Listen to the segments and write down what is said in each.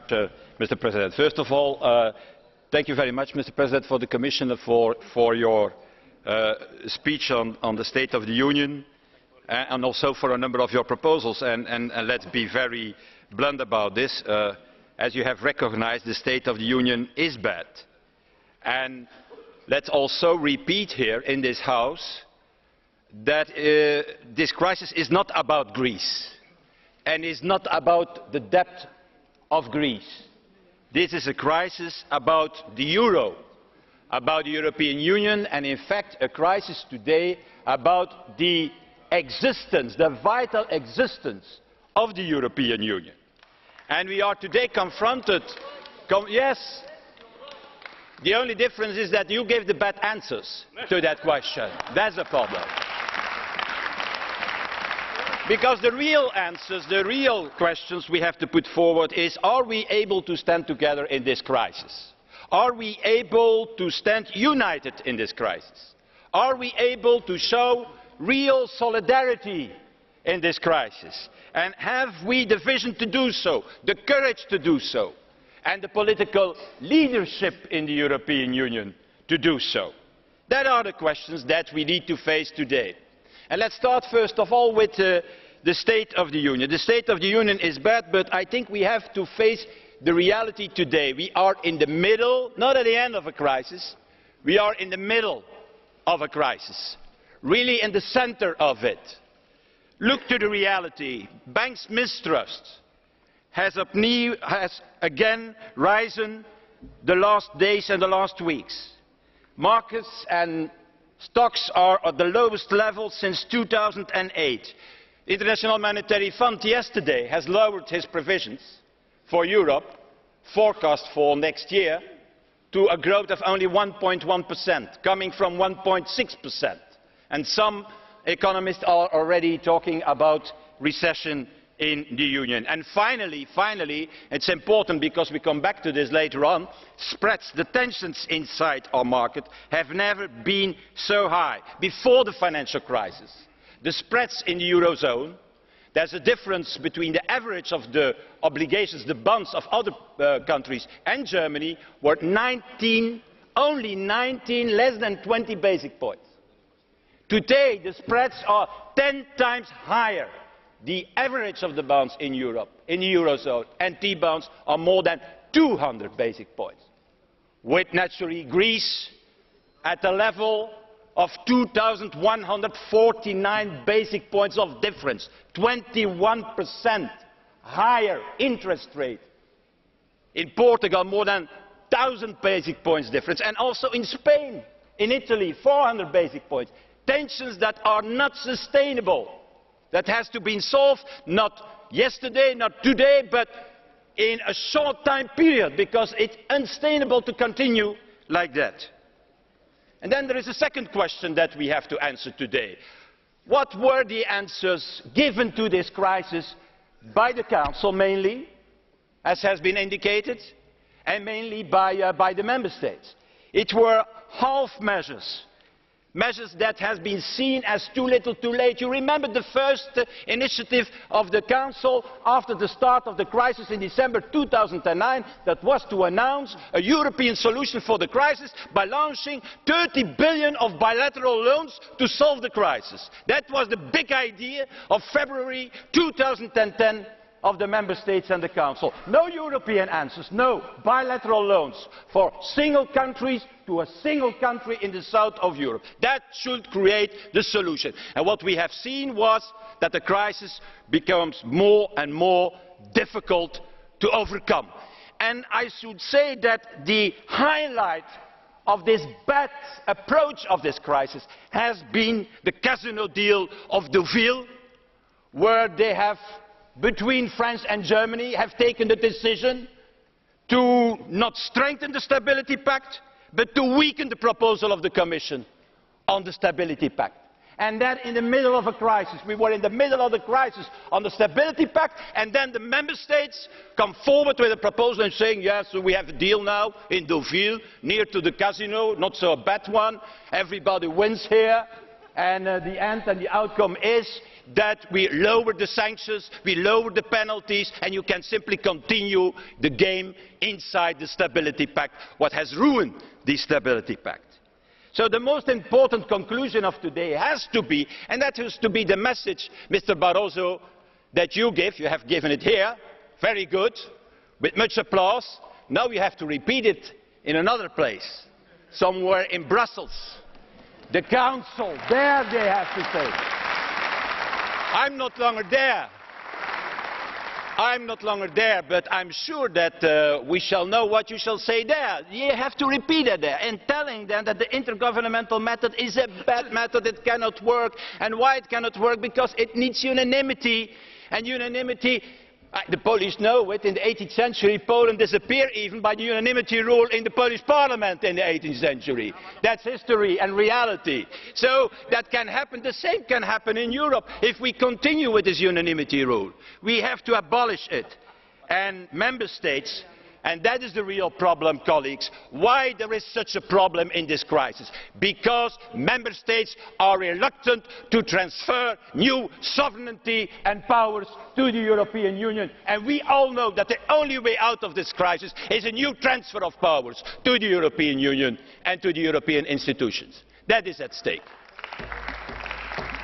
Mr. President. First of all, thank you very much, Mr. President, for the Commissioner for your speech on the State of the Union and also for a number of your proposals. And let's be very blunt about this. As you have recognized, the State of the Union is bad. And let's also repeat here in this House that this crisis is not about Greece and is not about the debt of Greece. This is a crisis about the euro, about the European Union, and in fact a crisis today about the existence, the vital existence of the European Union. And we are today confronted, yes, the only difference is that you gave the bad answers to that question. That's the problem. Because the real answers, the real questions we have to put forward is, are we able to stand together in this crisis? Are we able to stand united in this crisis? Are we able to show real solidarity in this crisis? And have we the vision to do so, the courage to do so, and the political leadership in the European Union to do so? That are the questions that we need to face today. And let's start first of all with the State of the Union. The State of the Union is bad, but I think we have to face the reality today. We are in the middle, not at the end of a crisis, we are in the middle of a crisis, really in the center of it. Look to the reality. Banks' mistrust has again risen the last days and the last weeks. Markets and stocks are at the lowest level since 2008. The International Monetary Fund yesterday has lowered his provisions for Europe, forecast for next year, to a growth of only 1.1%, coming from 1.6%. And some economists are already talking about recession in the Union. And finally, it's important because we come back to this later on, spreads, the tensions inside our market have never been so high. Before the financial crisis, the spreads in the Eurozone, there's a difference between the average of the obligations, the bonds of other countries and Germany were only 19, less than 20 basic points. Today the spreads are 10 times higher. The average of the bonds in Europe, in the Eurozone, and T-bonds are more than 200 basic points. With naturally Greece at a level of 2,149 basic points of difference, 21% higher interest rate. In Portugal, more than 1,000 basic points difference, and also in Spain, in Italy, 400 basic points. Tensions that are not sustainable. That has to be solved not yesterday, not today, but in a short time period, because it's unsustainable to continue like that. And then there is a second question that we have to answer today. What were the answers given to this crisis by the Council mainly, as has been indicated, and mainly by the Member States? It were half measures. Measures that have been seen as too little too late. You remember the first initiative of the Council after the start of the crisis in December 2009, that was to announce a European solution for the crisis by launching 30 billion of bilateral loans to solve the crisis. That was the big idea of February 2010 of the Member States and the Council. No European answers, no bilateral loans for single countries to a single country in the south of Europe. That should create the solution. And what we have seen was that the crisis becomes more and more difficult to overcome. And I should say that the highlight of this bad approach of this crisis has been the casino deal of Deauville, where they have, between France and Germany, have taken the decision to not strengthen the Stability Pact, but to weaken the proposal of the Commission on the Stability Pact. And that in the middle of a crisis. We were in the middle of the crisis on the Stability Pact, and then the Member States come forward with a proposal and saying, yes, so we have a deal now in Deauville, near to the casino, not so a bad one, everybody wins here, and the end and the outcome is that we lower the sanctions, we lower the penalties, and you can simply continue the game inside the Stability Pact, what has ruined the Stability Pact. So the most important conclusion of today has to be, and that has to be the message, Mr. Barroso, that you give. You have given it here, very good, with much applause. Now you have to repeat it in another place, somewhere in Brussels. The Council, there they have to say. I'm not longer there. I'm not longer there, but I'm sure that we shall know what you shall say there. You have to repeat it there, and telling them that the intergovernmental method is a bad method, it cannot work. And why it cannot work? Because it needs unanimity. And unanimity, the Polish know it, in the 18th century Poland disappeared even by the unanimity rule in the Polish parliament in the 18th century. That's history and reality. So that can happen, the same can happen in Europe if we continue with this unanimity rule. We have to abolish it. And member states, and that is the real problem, colleagues, why there is such a problem in this crisis. Because member states are reluctant to transfer new sovereignty and powers to the European Union. And we all know that the only way out of this crisis is a new transfer of powers to the European Union and to the European institutions. That is at stake.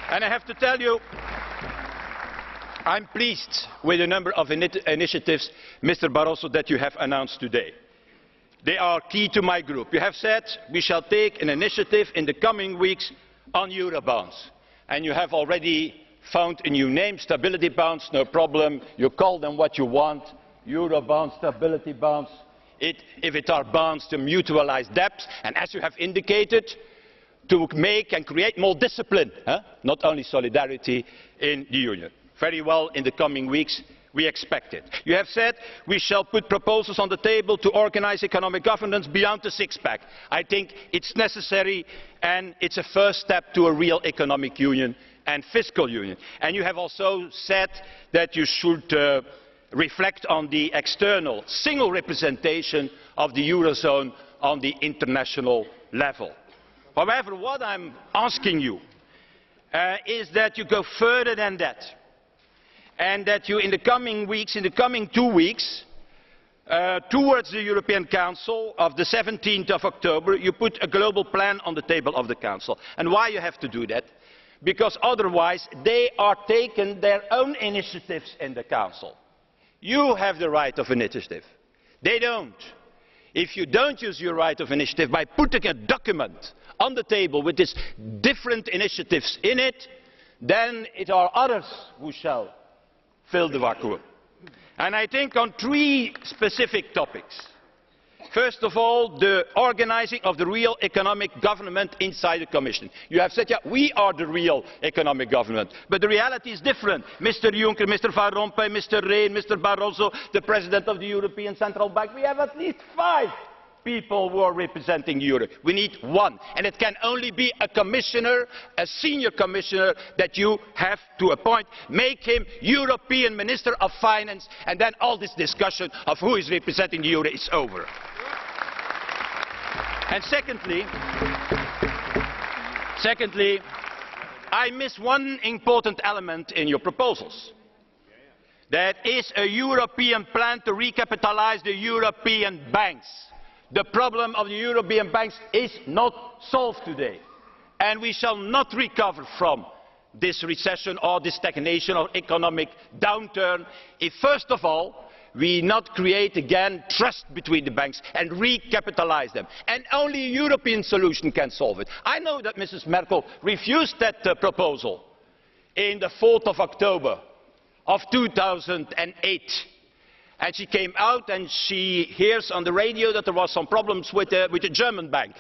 And I have to tell you, I'm pleased with the number of initiatives, Mr. Barroso, that you have announced today. They are key to my group. You have said we shall take an initiative in the coming weeks on Eurobonds. And you have already found a new name, stability bonds, no problem. You call them what you want, Eurobonds, stability bonds. If it are bonds to mutualize debts, and as you have indicated, to make and create more discipline, not only solidarity in the Union. Very well, in the coming weeks, we expect it. You have said we shall put proposals on the table to organise economic governance beyond the six-pack. I think it's necessary, and it's a first step to a real economic union and fiscal union. And you have also said that you should reflect on the external single representation of the Eurozone on the international level. However, what I'm asking you is that you go further than that. And that you, in the coming weeks, in the coming 2 weeks, towards the European Council of the 17th of October, you put a global plan on the table of the Council. And why you have to do that? Because otherwise they are taking their own initiatives in the Council. You have the right of initiative. They don't. If you don't use your right of initiative by putting a document on the table with these different initiatives in it, then it are others who shall fill the vacuum. And I think on 3 specific topics. First of all, the organising of the real economic government inside the Commission. You have said, yeah, we are the real economic government. But the reality is different. Mr. Juncker, Mr. Van Rompuy, Mr. Rehn, Mr. Barroso, the President of the European Central Bank, we have at least 5 people who are representing Europe. We need 1. And it can only be a commissioner, a senior commissioner that you have to appoint. Make him European Minister of Finance, and then all this discussion of who is representing the euro is over. And secondly, I miss one important element in your proposals. That is a European plan to recapitalise the European banks. The problem of the European banks is not solved today. And we shall not recover from this recession or this stagnation or economic downturn if, first of all, we not create again trust between the banks and recapitalise them. And only a European solution can solve it. I know that Mrs. Merkel refused that proposal in the 4th of October of 2008. And she came out and she hears on the radio that there were some problems with the German bank.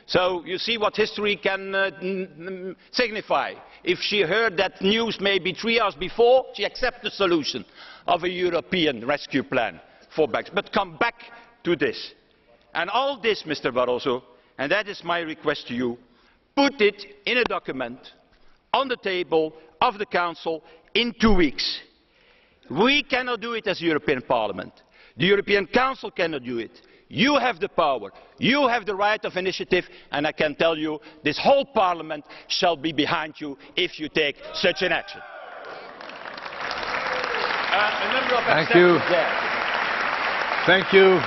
So you see what history can signify. If she heard that news maybe 3 hours before, she accepted the solution of a European rescue plan for banks. But come back to this. And all this, Mr. Barroso, and that is my request to you, put it in a document on the table of the Council in 2 weeks. We cannot do it as European Parliament. The European Council cannot do it. You have the power. You have the right of initiative, and I can tell you this whole Parliament shall be behind you if you take such an action. A number of Thank you. exceptions there. Thank you.